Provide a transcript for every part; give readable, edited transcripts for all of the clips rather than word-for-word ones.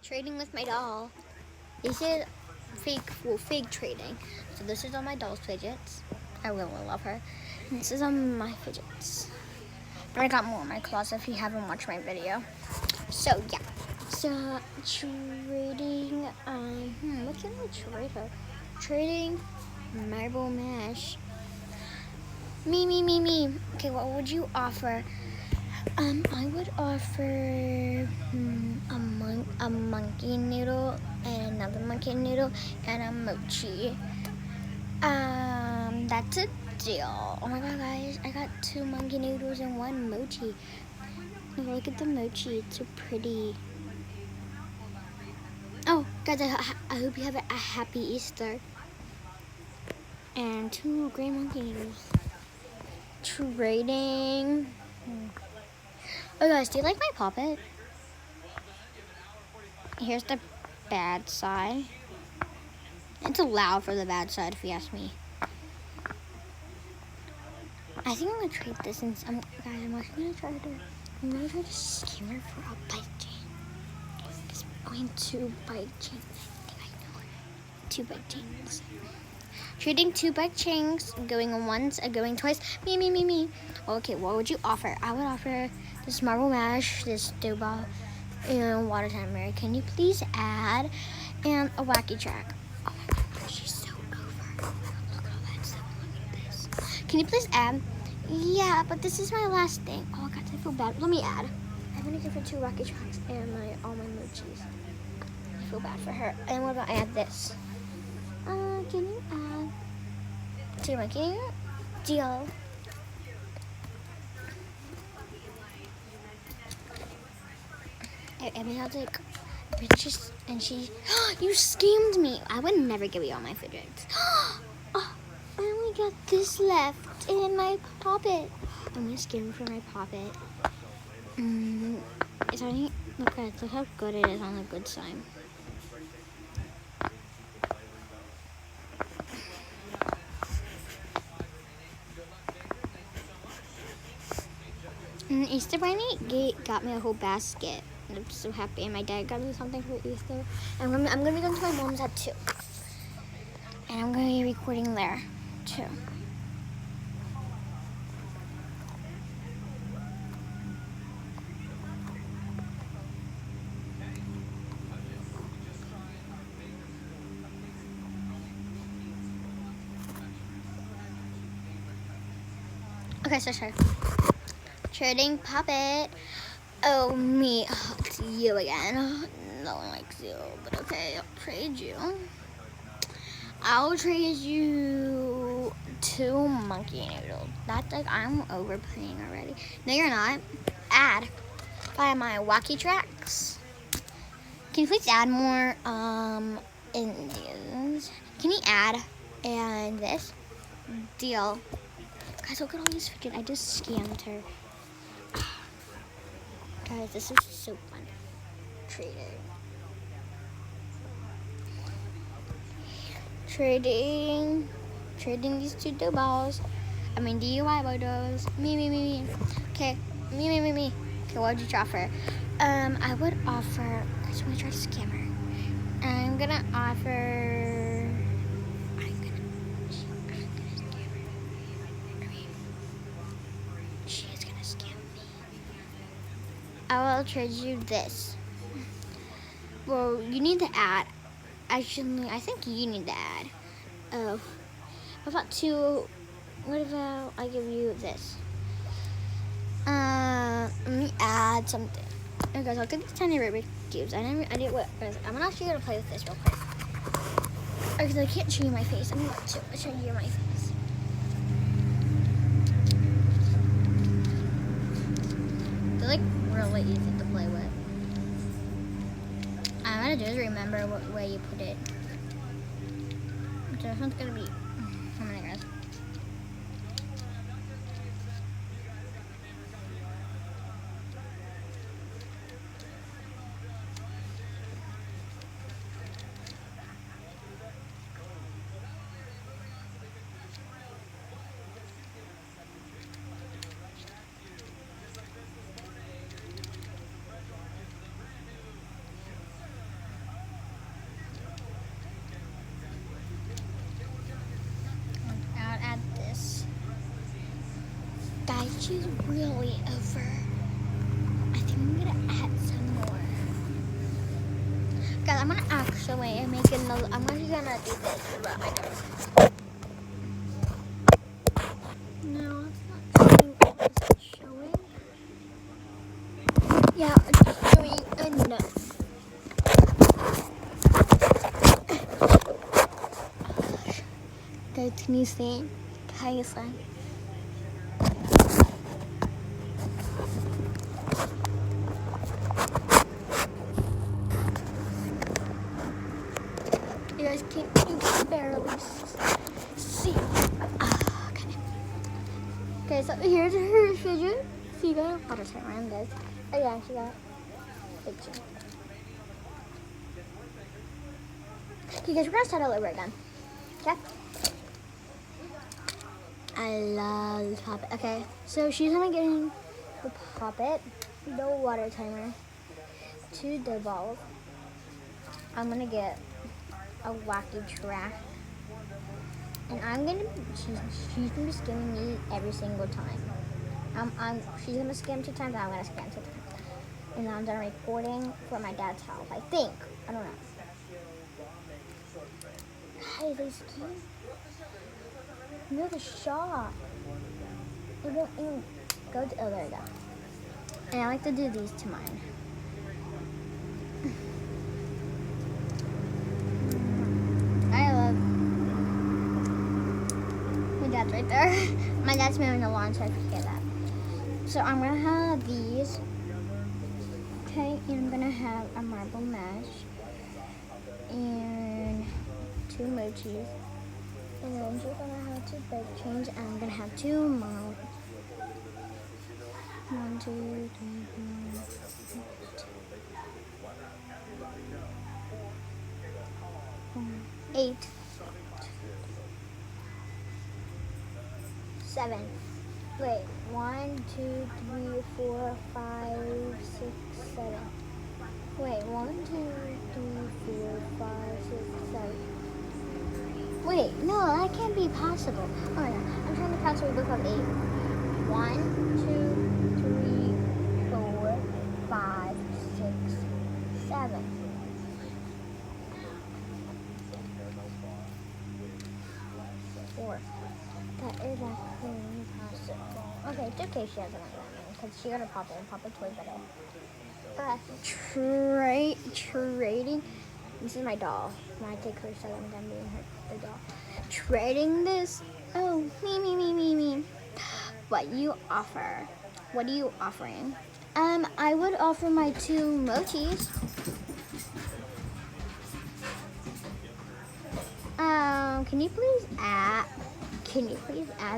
trading with my doll. This is fake trading. So this is on my doll's fidgets. I really love her. And this is on my fidgets. But I got more in my closet if you haven't watched my video. So yeah. So trading, what can I trade her? Trading Marble Mash. Me. Okay, what would you offer? I would offer a monkey noodle and another monkey noodle and a mochi. That's a deal. Oh my god, guys, I got 2 monkey noodles and 1 mochi. Look at the mochi, it's so pretty. Oh, guys, I hope you have a happy Easter. And 2 gray monkey noodles. Trading. Oh, guys, do you like my puppet? Here's the bad side. It's loud for the bad side, if you ask me. I think I'm gonna trade this since guys, I'm actually gonna try to scam her for a bike chain. Just going 2 bike chains. I think I know it. 2 bike chains. Trading 2 bike chains, going once, going twice. Me. Okay, what would you offer? I would offer this Marble Mash, this dough ball, and water timer. Can you please add and a wacky track? Oh my god, she's so over. Look at all that stuff. Look at this. Can you please add? Yeah, but this is my last thing. Oh god, I feel bad. Let me add. I'm gonna give her 2 wacky tracks and all my mochis. I feel bad for her. And what about add this? Can you add 2 monkey? Deal. I mean, I was like, bitches, and she, you scammed me. I would never give you all my fidgets. Oh, I only got this left in my poppet. I'm gonna scam her for my poppet. It's only, look how good it is on the good side. Easter Bunny got me a whole basket. I'm so happy. And my dad got me something for Easter. And I'm gonna be going to my mom's at 2. And I'm gonna be recording there too. Okay, so sure. Trading puppet. Oh, me. Oh, it's you again. No one likes you, but okay, I'll trade you. I'll trade you 2 monkey noodles. That's like, I'm overpaying already. No, you're not. Add. Buy my wacky tracks. Can you please add more, Indians? Can you add, and this? Deal. Guys, look at all these freaking, I just scammed her. Guys, this is so fun. Trading these 2 dough balls. I mean DUI photos. Me. Okay, me. Okay, what would you offer? I would offer. I just want to try to scam her. I'm gonna offer. I'm gonna scam her. She is gonna scam me. I will trade you this. Well, you need to add. Actually, I think you need to add. Oh, what about 2? What about I give you this? Let me add something. Okay, guys, look at these tiny Rubik's cubes. I did what? I'm actually gonna play with this real quick. Because I can't show you my face. I'm going to show you my face. They're like really easy to play with. All I'm gonna do is remember what way you put it. So this one's gonna be, how many guys? she's really over. I think I'm gonna add some more. Guys, I'm gonna actually make another. I'm actually gonna do this, but I don't. No, it's not showing. Is it showing? Yeah, it's showing enough. Guys, can you see? Can you see? You guys can't, you can barely see. Okay. Okay, so here's her fidget. So you got a water timer on this. Oh yeah, she got a picture. Okay guys, we're gonna start all over again. Okay? I love this puppet. Okay, so she's gonna get in the puppet, the water timer, 2 dough balls. I'm gonna get a wacky track. And she's gonna be skimming me every single time. She's gonna skim 2 times, and I'm gonna skim 2 times. And I'm done recording for my dad's house, I think. I don't know. Hey, they skim. Near the shop. It won't even go to, oh, there we go. And I like to do these to mine. I love. My dad's right there. My dad's mowing the lawn, so I forget that. So I'm gonna have these. Okay, and I'm gonna have a marble mash and 2 mochis. And then she's gonna have 2 bake chains, and I'm gonna have 2 more. 1, 2, 3, 4, 8, 7. Wait, 1, 2, 3, 4, 5, 6, 7. Wait, 1, 2, 3, 4, 5, 6, 7. Wait, no, that can't be possible. Oh yeah, I'm trying to count so we both have 8. 1, 2, 3, 4, 5, 6, 7. That is actually impossible. Okay, it's okay she doesn't like that because she got a pop it and pop a toy better. Trading. This is my doll. When I take her so I'm done being her doll. Trading this. Oh, me. What you offer? What are you offering? I would offer my 2 mochis. Can you please add?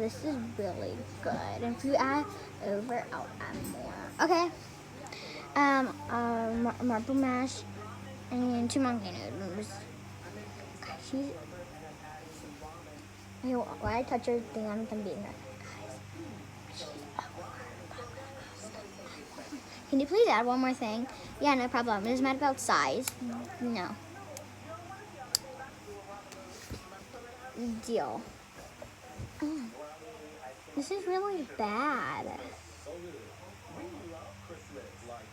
This is really good. If you add over, I'll add more. Okay. Marble mash and 2 monkey noodles. Why I touch her thing, I'm beating her. Can you please add one more thing? Yeah, no problem. It is mad about size. No. Deal. This is really bad.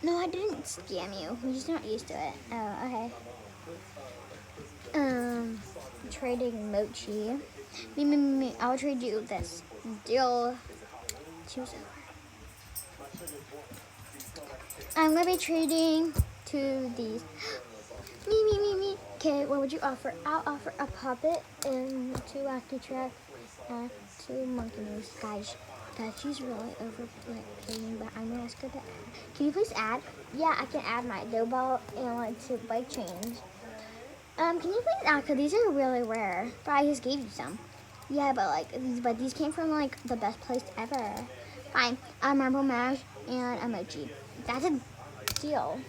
No, I didn't scam you. We're just not used to it. Oh, okay. Trading mochi. Me. I'll trade you this. Deal. Choose over. I'm gonna be trading 2 these. Me. Okay, what would you offer? I'll offer a puppet and 2 wacky tracks and 2 monkey moves. Guys, she's really overplaying, but I'm gonna ask her to add. Can you please add? Yeah, I can add my dough ball and 2 bike chains. Can you please add? Cause these are really rare, but I just gave you some. Yeah, but these came from the best place ever. Fine, a marble mash and a mochi. That's a deal.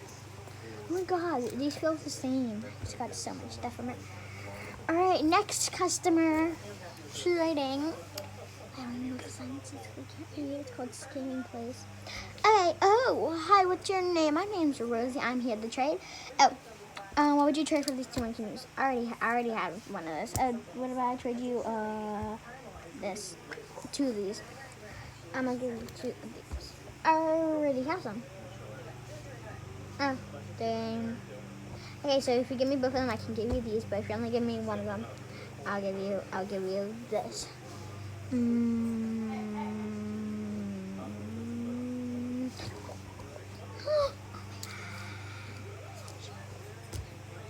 Oh my god, these feel the same. It's got so much stuff from it. Alright, next customer. Trading. I don't know what the sign is. We can't read it. It's called Skating Place. Okay, hi, what's your name? My name's Rosie. I'm here to trade. What would you trade for these 2 monkey moves? I already have one of this. What about I trade you, this? 2 of these. I'm gonna give you 2 of these. I already have some. Oh, dang. Okay, so if you give me both of them, I can give you these. But if you only give me one of them, I'll give you this.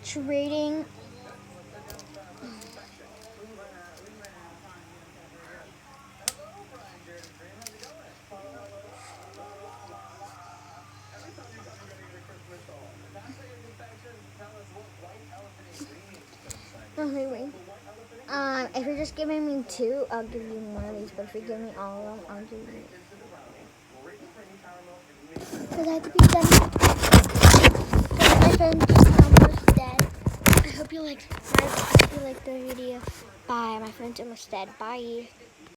Trading. Okay, wait. If you're just giving me 2, I'll give you one of these. But if you give me all of them, I'll give you. Because I have to be done. My friend just almost dead. I hope you liked the video. Bye. My friend's almost dead. Bye.